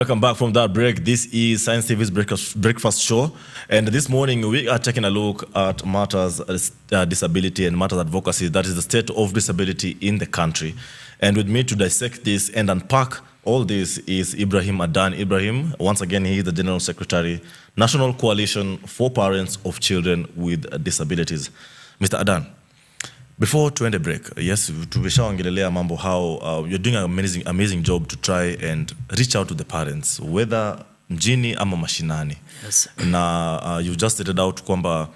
Welcome back from that break. This is Science TV's breakfast show. And this morning we are taking a look at matters disability and matters advocacy. That is the state of disability in the country. And with me to dissect this and unpack all this is Ibrahim Adan. Ibrahim, once again, he is the General Secretary, National Coalition for Parents of Children with Disabilities. Mr. Adan, before to end the break, yes, tumeshaongelelea mambo how you're doing an amazing job to try and reach out to the parents, whether mjini ama mashinani. Yes. Na you just stated out kwamba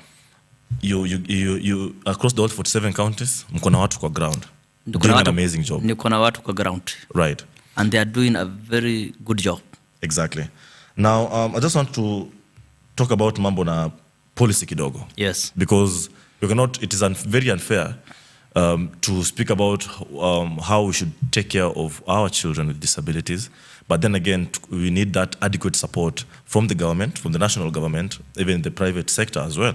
you across the whole 47 counties, mko na watu kwa ground. Doing an amazing job. Niko na watu kwa ground. Right. And they are doing a very good job. Exactly. Now, I just want to talk about mambo na policy kidogo. Yes. Because you cannot, it is very unfair to speak about how we should take care of our children with disabilities. But then again, we need that adequate support from the government, from the national government, even the private sector as well.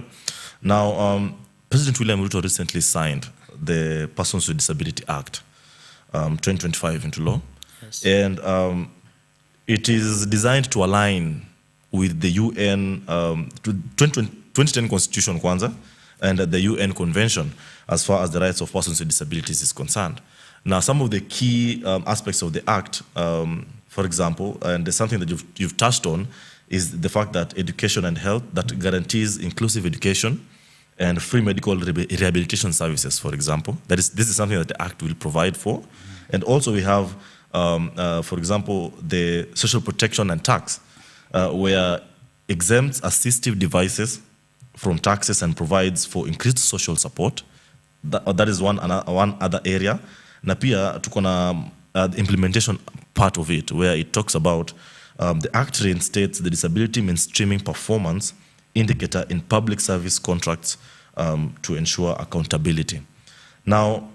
Now, President William Ruto recently signed the Persons with Disability Act 2025 into law. Yes. And it is designed to align with the UN 2010 Constitution Kwanza, and the UN Convention as far as the rights of persons with disabilities is concerned. Now, some of the key aspects of the Act, for example, and there's something that you've touched on, is the fact that education and health, that guarantees inclusive education and free medical rehabilitation services, for example. This is something that the Act will provide for. And also we have, for example, the social protection and tax, where exempts assistive devices from taxes and provides for increased social support. That is one other area. Na pia tuko na the implementation part of it, where it talks about the Act reinstates the disability mainstreaming performance indicator in public service contracts to ensure accountability. Now,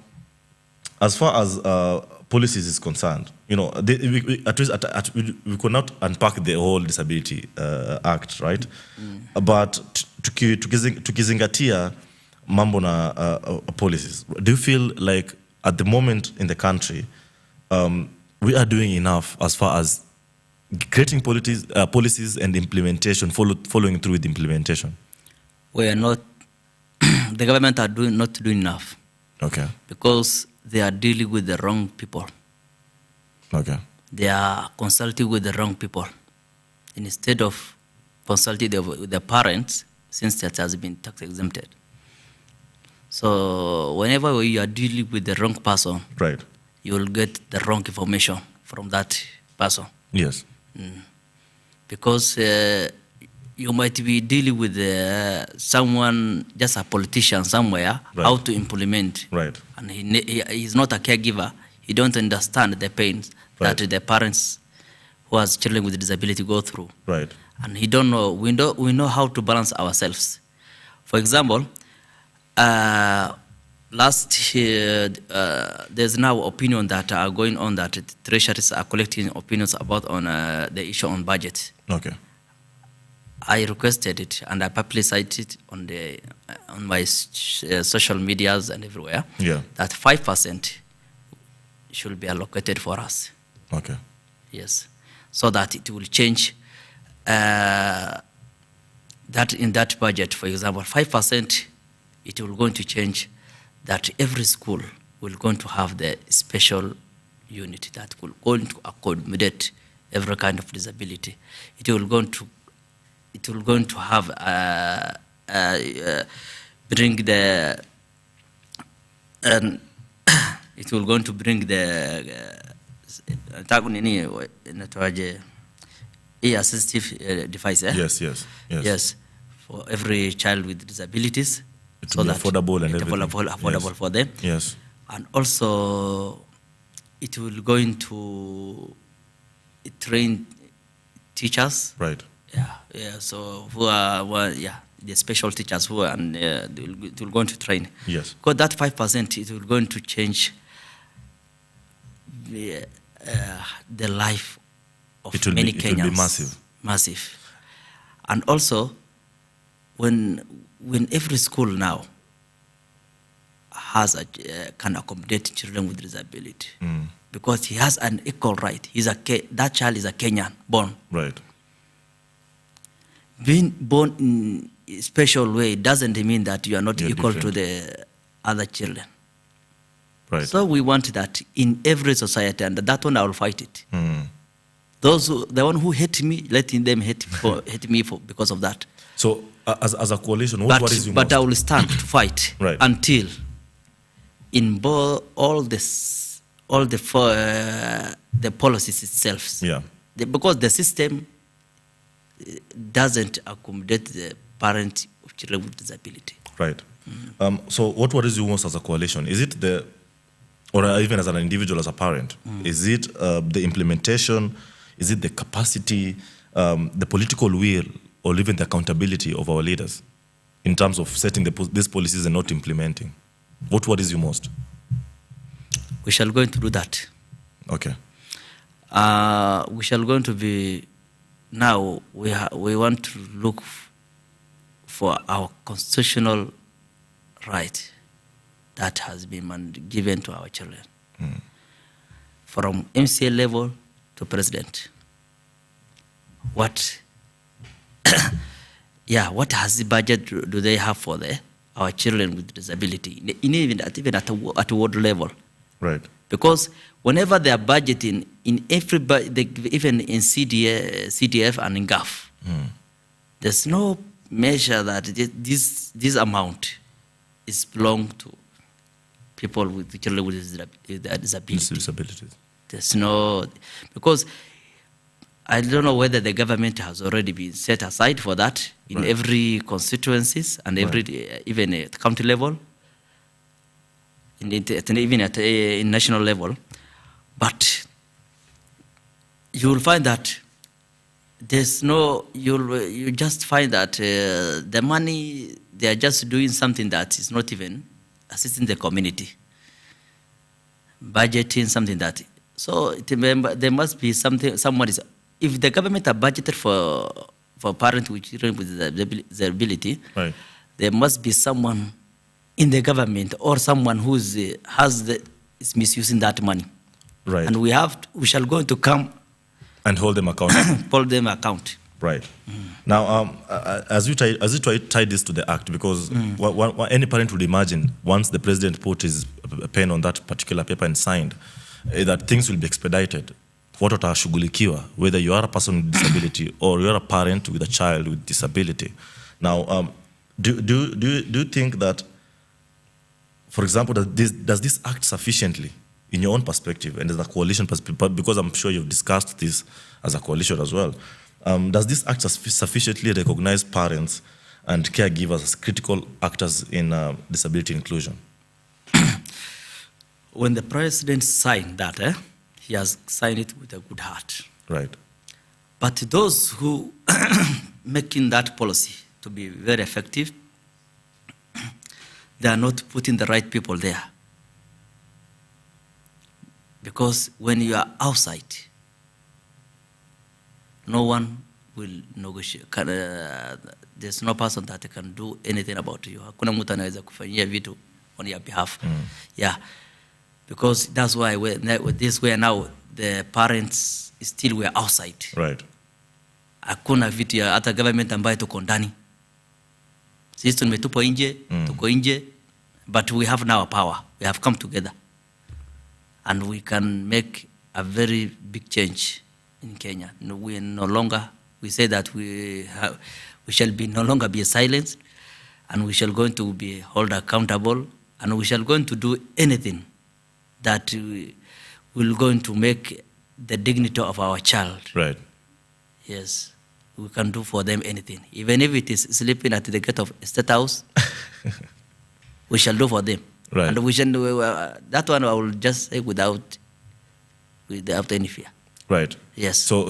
as far as policies is concerned, you know, at least we could not unpack the whole Disability Act, right? But tukizingatia mambo na policies, do you feel like at the moment in the country we are doing enough as far as creating policies and implementation, following through with implementation? We are not, the government are not doing enough. Okay. Because they are dealing with the wrong people. Okay. They are consulting with the wrong people. Instead of consulting with the parents, since that has been tax exempted. So whenever you are dealing with the wrong person, right, you will get the wrong information from that person. Yes. Because you might be dealing with someone, just a politician somewhere, right, how to implement. Right. And he's not a caregiver. He don't understand the pains, right, that the parents who has children with disability go through. Right. And he don't know. We know how to balance ourselves. For example, last year, there's now opinion that are going on that treasuries are collecting opinions about on the issue on budget. Okay. I requested it and I publicized it on my social medias and everywhere. Yeah. That 5% should be allocated for us. Okay. Yes. So that it will change that in that budget, for example, 5%, it will going to change that every school will going to have the special unit that will going to accommodate every kind of disability. It will going to have bring the it will going to bring the assistive device. Yes, for every child with disabilities. It will be affordable and affordable for them. Yes. And also, it will going to train teachers. Right. Yeah. So who are the special teachers who are, and it will going to train. Yes. Because that 5%, it will going to change the life of many Kenyans. It will be massive. Massive. And also, when every school now can accommodate children with disability, because he has an equal right. That child is a Kenyan born. Right. Being born in a special way doesn't mean that you are not You're equal different. to the other children. Right. So we want that in every society, and that one I will fight it. Mm. The one who hate me, letting them hate me because of that. So as a coalition, what worries you But most? I will stand to fight Right. until in all the policies itself. Yeah. Because the system doesn't accommodate the parent of children with disability. Right. So what worries you most as a coalition? Is it or even as an individual, as a parent, is it the implementation? Is it the capacity, the political will, or even the accountability of our leaders in terms of setting these policies and not implementing? What worries you most? We shall go into do that. Okay. We shall going to be, now we want to look for our constitutional right that has been given to our children. From MCA level to president. What has the budget do they have for our children with disability, even at world level? Right. Because whenever they are budgeting in everybody, even in CDF and in GAF, there's no measure that this amount is belong to people with children with disabilities. There's no, because I don't know whether the government has already been set aside for that in every constituencies and even at county level, even at in national level. But you will find that there's no, you just find that the money, they are just doing something that is not even assisting the community. Budgeting something that, so there must be something, if the government are budgeted for parents with children with disability, there must be someone in the government or someone who is misusing that money. Right. And we shall go to come and hold them accountable. Hold them account. Right. Now, as you tie this to the act, because any parent would imagine once the president put his pen on that particular paper and signed, that things will be expedited. Watu watashughulikiwa, whether you are a person with disability or you are a parent with a child with disability. Now, do you think that, for example, does this act sufficiently, in your own perspective and as a coalition perspective, because I'm sure you've discussed this as a coalition as well, does this act sufficiently recognize parents and caregivers as critical actors in disability inclusion? When the president signed that, he has signed it with a good heart. Right. But those who making that policy to be very effective, they are not putting the right people there. Because when you are outside, no one will negotiate. There's no person that can do anything about you. Hakuna mtu anaweza kufanyia vitu on your behalf. Yeah. Because that's why this way now the parents still were outside. Right. Hakuna vitu ya hata government ambayo tuko ndani. Sisi tumetupwa nje, tuko nje, but we have now a power. We have come together. And we can make a very big change in Kenya. We say that we shall no longer be silenced, and we shall going to be held accountable, and we shall going to do anything that will going to make the dignity of our child. Right. Yes, we can do for them anything. Even if it is sleeping at the gate of State House, we shall do for them. Right. And we shall that one I will just say without any fear. Right. Yes. So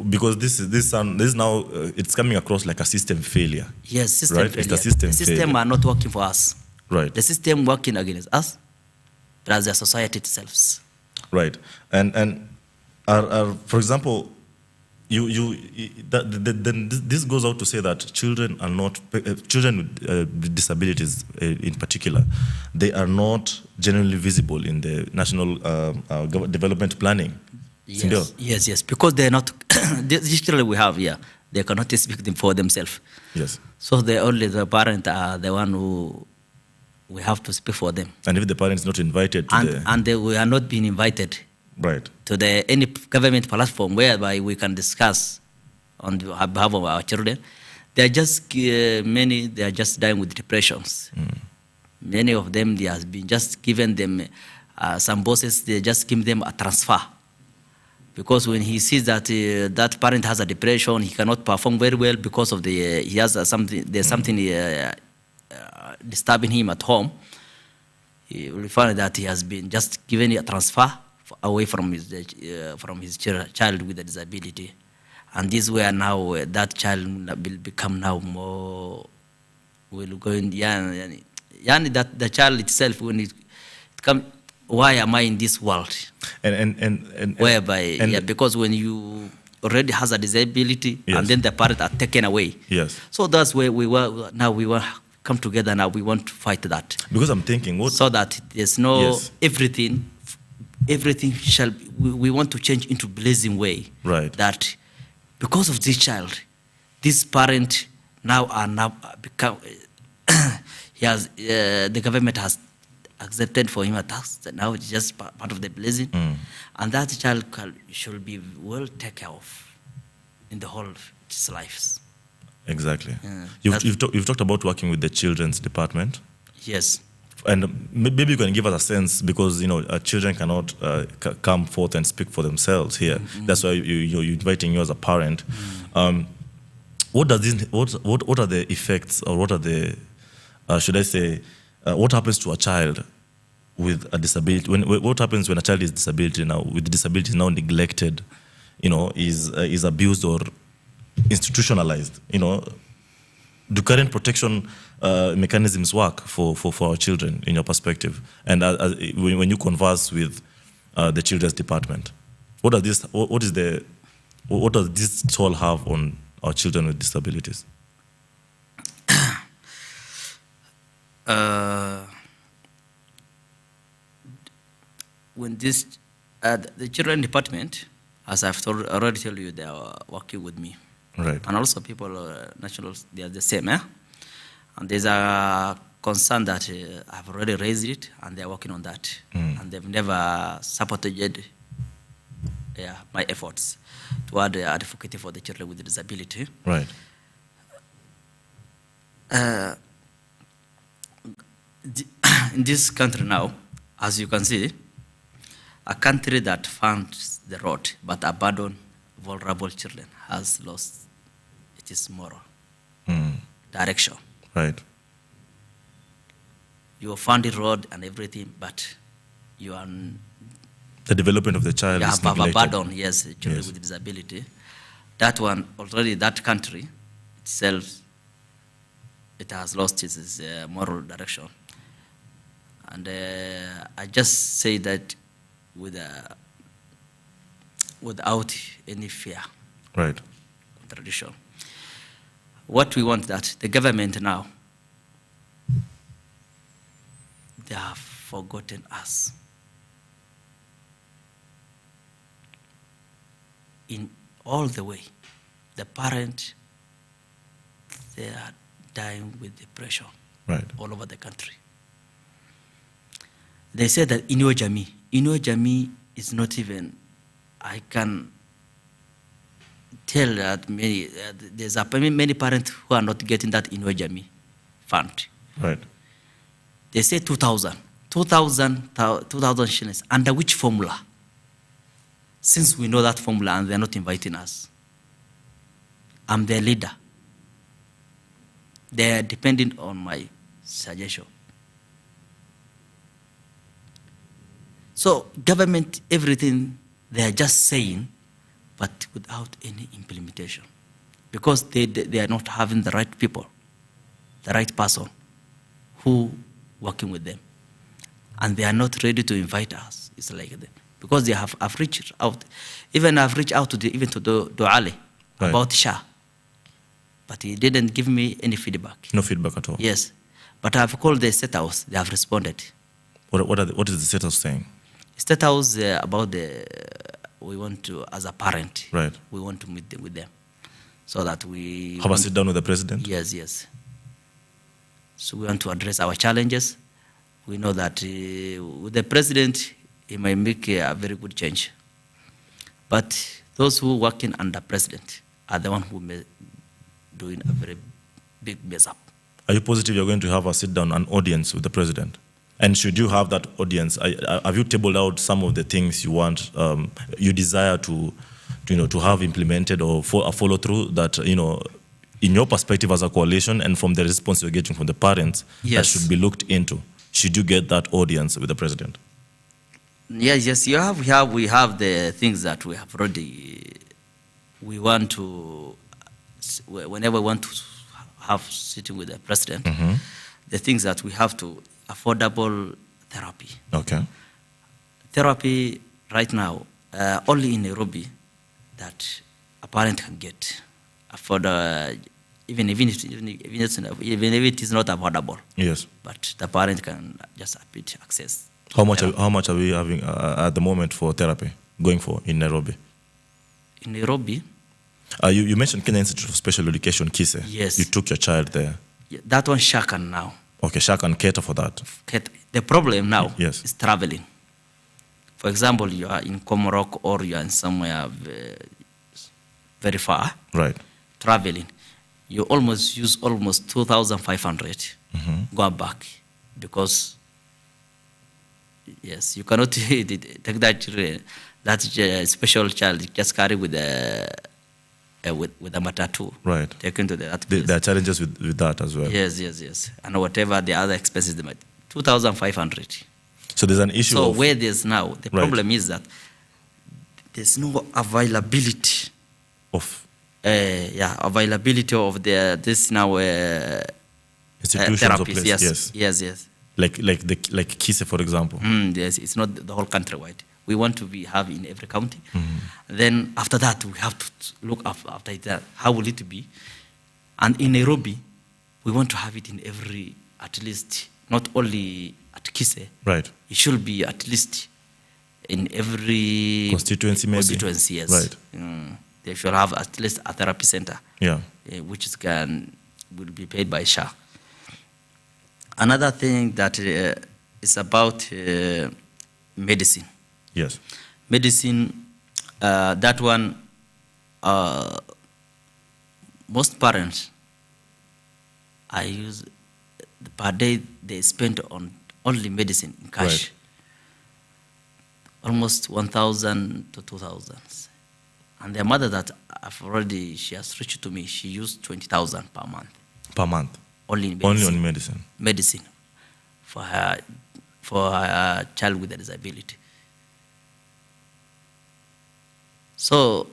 because this is now it's coming across like a system failure. Yes, system right? failure. It's a system the system failure. are not working for us. Right. The system working against us, plus the society itself. Right. And are for example, then this goes out to say that children are not children with disabilities in particular, they are not generally visible in the national development planning. Yes, because they're not. These children we have here, they cannot speak them for themselves. Yes. So the parent are the one who we have to speak for them. And if the parent is not invited to we are not being invited. Right. To any government platform whereby we can discuss on behalf of our children, they are just many. They are just dying with depressions. Many of them, they have been just given them some bosses. They just give them a transfer, because when he sees that that parent has a depression, he cannot perform very well because of he has something. There's something disturbing him at home. He will find that he has been just given a transfer away from his child with a disability, and this where now that child will become now more will go in that the child itself, when it come, why am I in this world? And whereby because when you already has a disability, yes, and then the parents are taken away. Yes. So that's where we want come together now. We want to fight that. Because I'm thinking so that there's no yes, everything shall we want to change into blazing way. Right. That because of this child, this parent now become he has the government has accepted for him a tax that now it's just part of the blazing, and that child should be well taken care of in the whole of his lives. Exactly. You've talked about working with the children's department. Yes. And maybe you can give us a sense, because children cannot come forth and speak for themselves here. That's why you're inviting you as a parent. What are the effects, or what are the should I say, what happens to a child with a disability? What happens when a child is with disability now neglected, is abused or institutionalized? Do current protection mechanisms work for our children, in your perspective? And when you converse with the children's department, what does this toll have on our children with disabilities? When the children department, as I've already told you, they are working with me. Right. And also people, nationals, they are the same. And there's a concern that I've already raised it, and they're working on that. And they've never supported my efforts toward advocating for the children with disability. Right. In this country now, as you can see, a country that funds the road but abandon vulnerable children has lost its moral direction. Right. You fund the road and everything, but you are the development of the child is neglected. Abandoned, yes, children with disability. That one already, that country itself, it has lost its moral direction. And I just say that without any fear. Right. Tradition. What we want that the government now, they have forgotten us. In all the way, the parent, they are dying with depression. Right. All over the country. They say that Inyo Jami is not even, I can tell that there's many parents who are not getting that Inyo Jami fund. Right. They say 2,000 shillings. Under which formula? Since we know that formula and they're not inviting us. I'm their leader. They're depending on my suggestion. So government, everything, they are just saying, but without any implementation. Because they are not having the right people, the right person who working with them. And they are not ready to invite us. It's like because they have reached out. Even I've reached out to the Duale about Shah, but he didn't give me any feedback. No feedback at all? Yes, but I've called the State House. They have responded. What is the State House saying? State House about we want to, as a parent, right, we want to meet with them, so that we have a sit down with the president. Yes. So we want to address our challenges. We know that with the president, he might make a very good change. But those who are working under president are the ones who may doing a very big mess up. Are you positive you're going to have a sit down, an audience with the president? And should you have that audience, have you tabled out some of the things you want, you desire to have implemented or a follow through that, in your perspective as a coalition and from the response you're getting from the parents, that should be looked into? Should you get that audience with the president? Yes, we have the things that we have already. We want to, whenever we want to have sitting with the president, the things that we have to, affordable therapy. Okay. Therapy right now, only in Nairobi, that a parent can get even if it is not affordable. Yes. But the parent can just access. How much are we having at the moment for therapy going for in Nairobi? In Nairobi. You mentioned Kenya Institute of Special Education, KISE. Yes. You took your child there. That one Shah can now. Okay, Shah can cater for that. The problem now yes. is traveling. For example, you are in Komorok or you are in somewhere very far. Right. Traveling. You use almost 2,500 go back, because yes, you cannot take that special child just carry with a matatu. Right. Taken to that place. There are challenges with that as well. Yes. And whatever the other expenses, 2,500. So there's an issue. So where there's now, the problem is that there's no availability of availability of this now institutions therapies. Yes. Like KISE, for example. Yes, it's not the whole countrywide. We want to have in every county. Then after that, we have to look after that. How will it be? And in Nairobi, we want to have it in every, at least, not only at KISE. Right. It should be at least in every constituency, maybe. Constituency, yes. Right. They should have at least a therapy center. Yeah. Which will be paid by Shah. Another thing that is about medicine. Yes. Medicine, that one, most parents, per day they spend on only medicine in cash. Right. Almost 1,000 to 2,000. And the mother that she has reached to me, she used 20,000 per month. Per month? Only in medicine. Only on medicine? Medicine for her child with a disability. So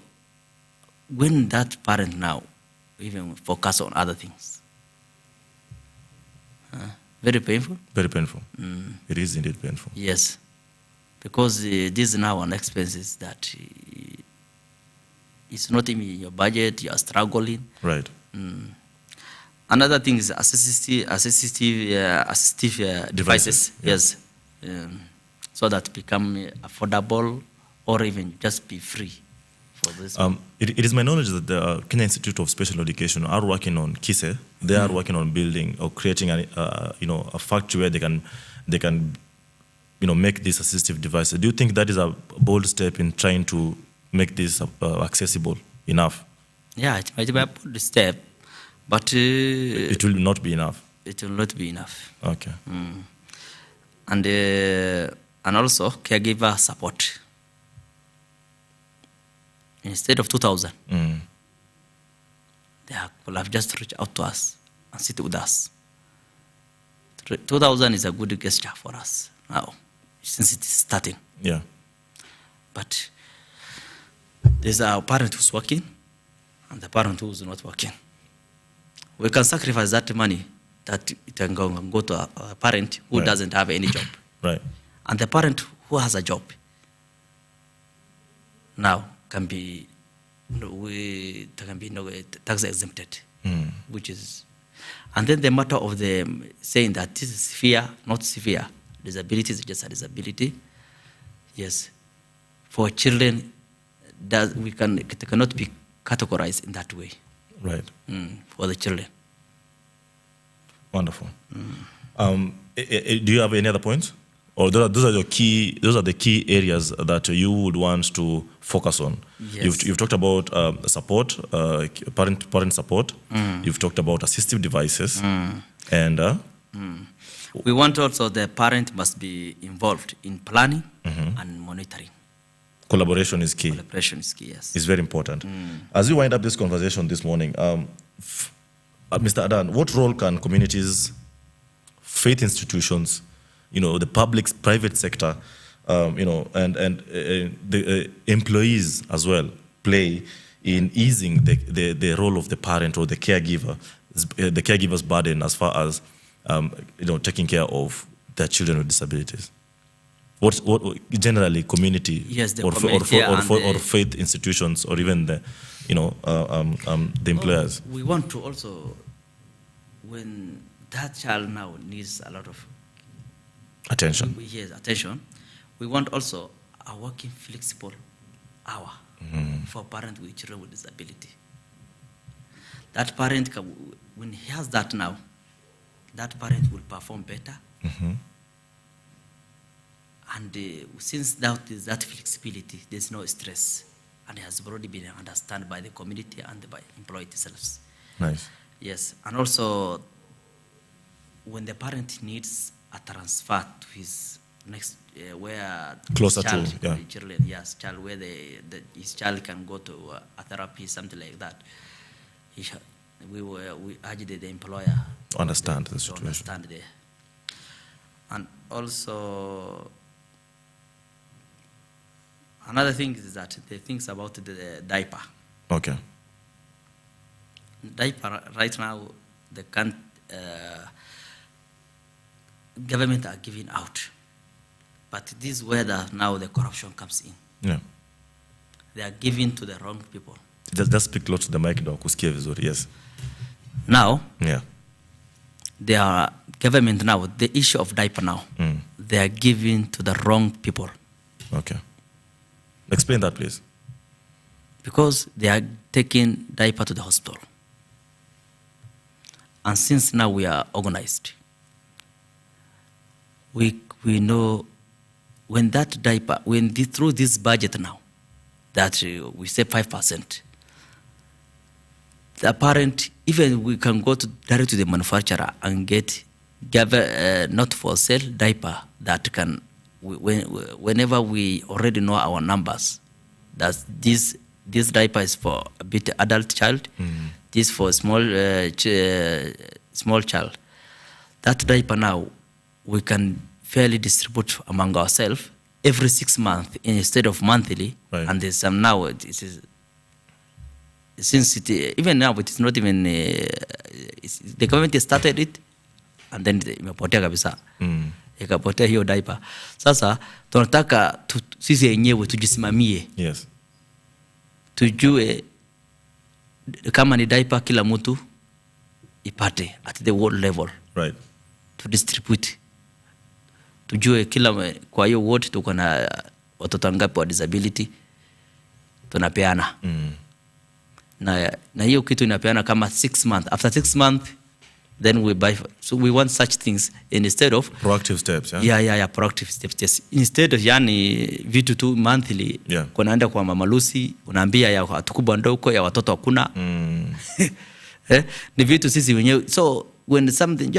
when that parent now even focus on other things, very painful. Very painful. It is indeed painful. Yes, because these now an expenses that it's not even in your budget. You are struggling. Right. Another thing is assistive devices. Yes, so that become affordable or even just be free. It is my knowledge that the Kenya Institute of Special Education are working on KISE. They are working on building or creating a factory where they can make these assistive devices. Do you think that is a bold step in trying to make this accessible enough? Yeah, it might be a bold step, but it will not be enough. It will not be enough. Okay. And also caregiver support. Instead of 2,000, they could have just reached out to us and sit with us. 2,000 is a good gesture for us now, since it is starting. Yeah. But there's a parent who's working and the parent who's not working. We can sacrifice that money that it can go to a parent who doesn't have any job. Right. And the parent who has a job, now can be tax exempted, which is, and then the matter of them saying that this is severe, not severe. Disability is just a disability. Yes, for children, that it cannot be categorized in that way. Right. For the children. Wonderful. Do you have any other points? Or those are the key areas that you would want to focus on? Yes. You've talked about support, parent support. You've talked about assistive devices, and we want also the parent must be involved in planning and monitoring. Collaboration is key. Collaboration is key, yes. It's very important. As we wind up this conversation this morning, Mr. Adan, what role can communities, faith institutions, the public, private sector, and the employees as well play in easing the role of the parent or the caregiver's burden as far as taking care of their children with disabilities? What generally community, yes, the or community faith institutions, or even the employers? We want to also, when that child now needs a lot of attention. Yes, attention. We want also a working flexible hour for parents with children with disability. That parent, when he has that now, that parent will perform better. And since that is that flexibility, there's no stress, and it has already been understood by the community and by employees themselves. Nice. Yes, and also when the parent needs a transfer to his next where closer child, to the children, yes, child where his child can go to a therapy, something like that. We urged the employer to understand the situation. Understand there. And also another thing is that the things about the diaper. Okay. Diaper right now the government are giving out, but this is where now the corruption comes in. Yeah. They are giving to the wrong people. Just speak close to the mic, though. Kusikia vizuri. Yes. Now. Yeah. They are government now. The issue of diaper now. They are giving to the wrong people. Okay. Explain that, please. Because they are taking diaper to the hospital. And since now we are organized, we know when that diaper, through this budget now, that we say 5%, the parent, even we can go direct to the manufacturer and get not for sale diaper that can, whenever we already know our numbers, that this diaper is for a bit adult child, this for small child. That diaper now we can fairly distribute among ourselves every 6 months instead of monthly. Right. And there's some now it is, since even now it is not even the government started it and then imepotea kabisa. Ikapotea hiyo diaper. Sasa tunataka sisi wenyewe tujisimamie. Yes. Tujue kama ni diaper kila mtu ipate at the world level. Right. To distribute. Tujue kila kwa hiyo ward tuko na watoto ngapi wa disability tunapeana. Na hiyo kitu inapeana kama 6 months. After 6 months then we buy. So we want such things instead of proactive steps. Yeah, proactive steps. Yes. Instead of vitu tu monthly. Yeah. Kunaenda kwa Mama Lucy unaambia ya tukubwa ndoko ya watoto hakuna. Ni vitu sisi wenyewe. So when something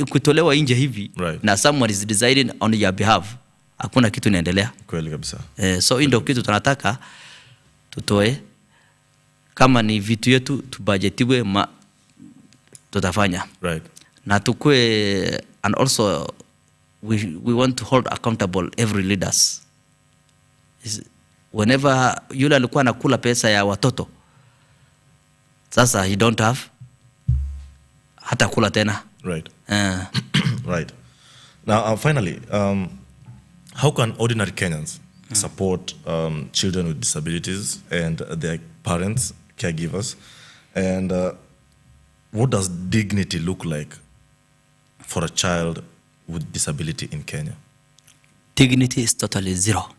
kutolewa nje hivi, right, na someone is deciding on your behalf, hakuna kitu inaendelea. Kweli kabisa. So ndio kitu tunataka tutoe, kama ni vitu yetu tubudgetiwe tutafanya. Right. Na tukue, and also we want to hold accountable every leaders. Whenever yule alikuwa anakula pesa ya watoto, sasa he don't have hata kula tena. Right. Right. Now, finally, how can ordinary Kenyans support children with disabilities and their parents, caregivers. And what does dignity look like for a child with disability in Kenya? Dignity is totally zero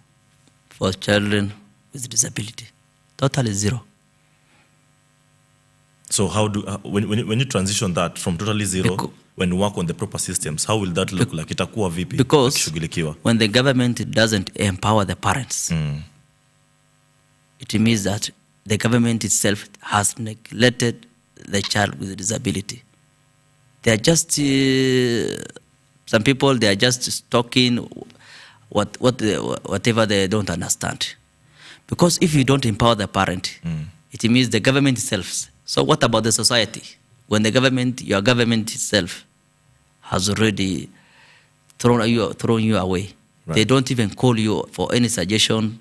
for children with disability. Totally zero. So how do when you transition that from totally zero, when you work on the proper systems, how will that look like? Itakuwa vipi? Because when the government doesn't empower the parents, it means that the government itself has neglected the child with disability. They are just some people. They are just talking whatever they don't understand. Because if you don't empower the parent, it means the government itself. So what about the society? When the government, your government itself, has already thrown you away. Right. They don't even call you for any suggestion.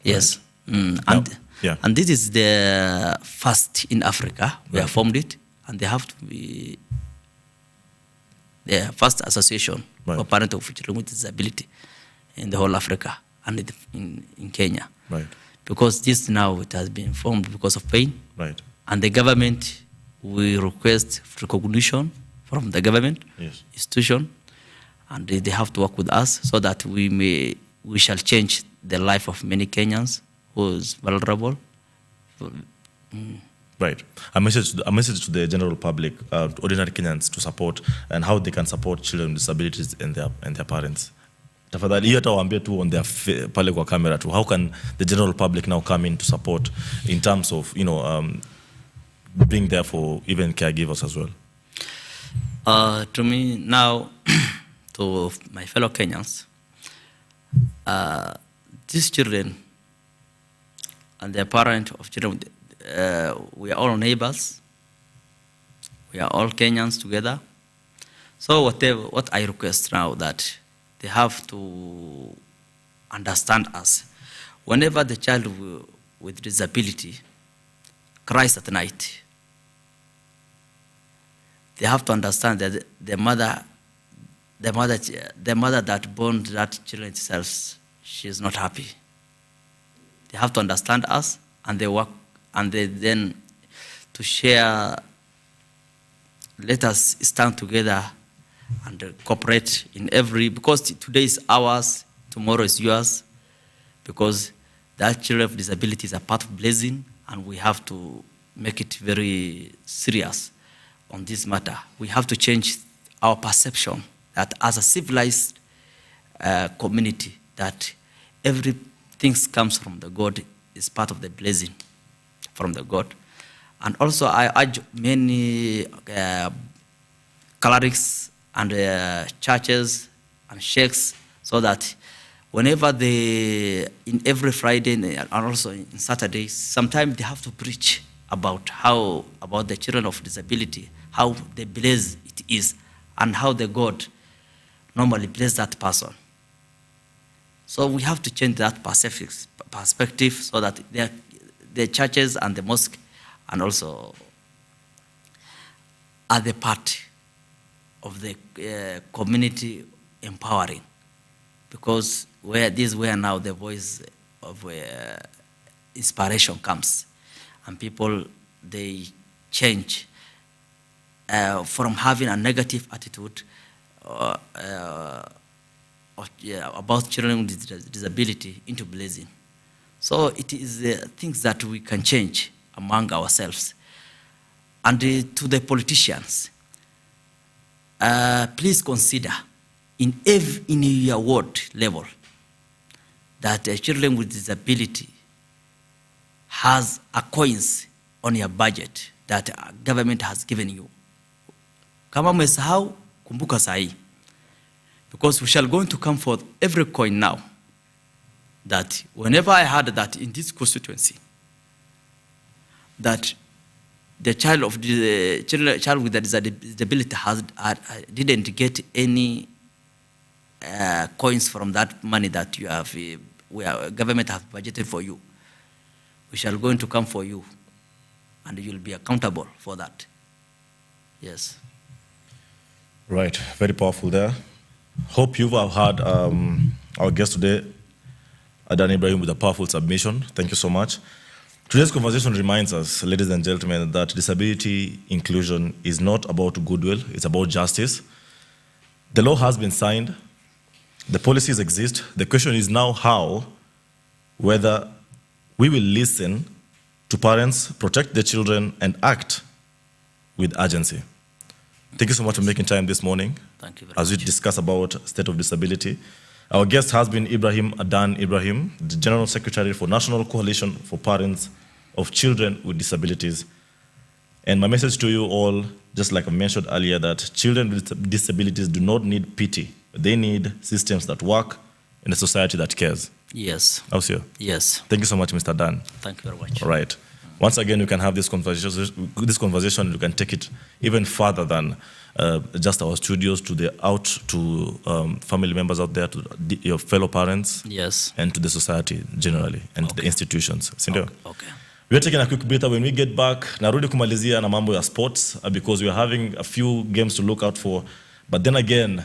Yes. Right. And this is the first in Africa. We have formed it, and they have to be the first association for parents of children with disability in the whole Africa and in Kenya. Right. Because this now it has been formed because of pain. Right. And the government, we request recognition from the government institution, and they have to work with us so that we shall change the life of many Kenyans who is vulnerable. Right. A message to the general public, to ordinary Kenyans, to support and how they can support children with disabilities and their parents. Tafadhali hata waambie tu on their pale kwa camera tu, how can the general public now come in to support in terms of being there for even caregivers as well? To me now, to my fellow Kenyans, these children and the parents of children, we are all neighbors. We are all Kenyans together. So what I request now that they have to understand us. Whenever the child with disability cries at night, they have to understand that the mother that born that children itself, she is not happy. They have to understand us, and they work, and they then to share. Let us stand together and cooperate in every, because today is ours, tomorrow is yours, because that children with disabilities are part of blessing, and we have to make it very serious on this matter. We have to change our perception that as a civilized community, that everything comes from the God, is part of the blessing from the God. And also I urge many clerics and churches and sheikhs, so that whenever in every Friday and also in Saturdays, sometimes they have to preach about the children of disability, how they bless it is, and how the God normally bless that person. So we have to change that perspective so that the churches and the mosque and also are the part of the community empowering, because this is where now the voice of inspiration comes, and people, they change from having a negative attitude about children with disability into blessing. So it is things that we can change among ourselves. And to the politicians, please consider in your ward level that children with disability has a coins on your budget that government has given you. Kama umesahau, kumbuka sahi. Because we shall going to come for every coin now. That whenever I heard that in this constituency, that the child with the disability didn't get any coins from that money that you have, government have budgeted for you, we shall going to come for you, and you'll be accountable for that. Yes. Right. Very powerful there. Hope you've heard our guest today, Adan Ibrahim with a powerful submission. Thank you so much. Today's conversation reminds us, ladies and gentlemen, that disability inclusion is not about goodwill, it's about justice. The law has been signed, the policies exist. The question is now how, whether we will listen to parents, protect their children, and act with urgency. Thank you so much for making time this morning. Thank you very as we much. discuss about state of disability. Our guest has been Adan Ibrahim, the General Secretary for National Coalition for Parents of Children with Disabilities. And my message to you all, just like I mentioned earlier, that children with disabilities do not need pity. They need systems that work in a society that cares. Yes. Ausio. Yes. Thank you so much, Mr. Dan. Thank you very much. All right. Once again, you can have this conversation, you can take it even further than just our studios out to family members out there, to your fellow parents, Yes. and to the society generally, and to the institutions. Sindio? Okay. We are taking a quick breather. When we get back, narudi kumalizia na mambo ya sports because we are having a few games to look out for. But then again,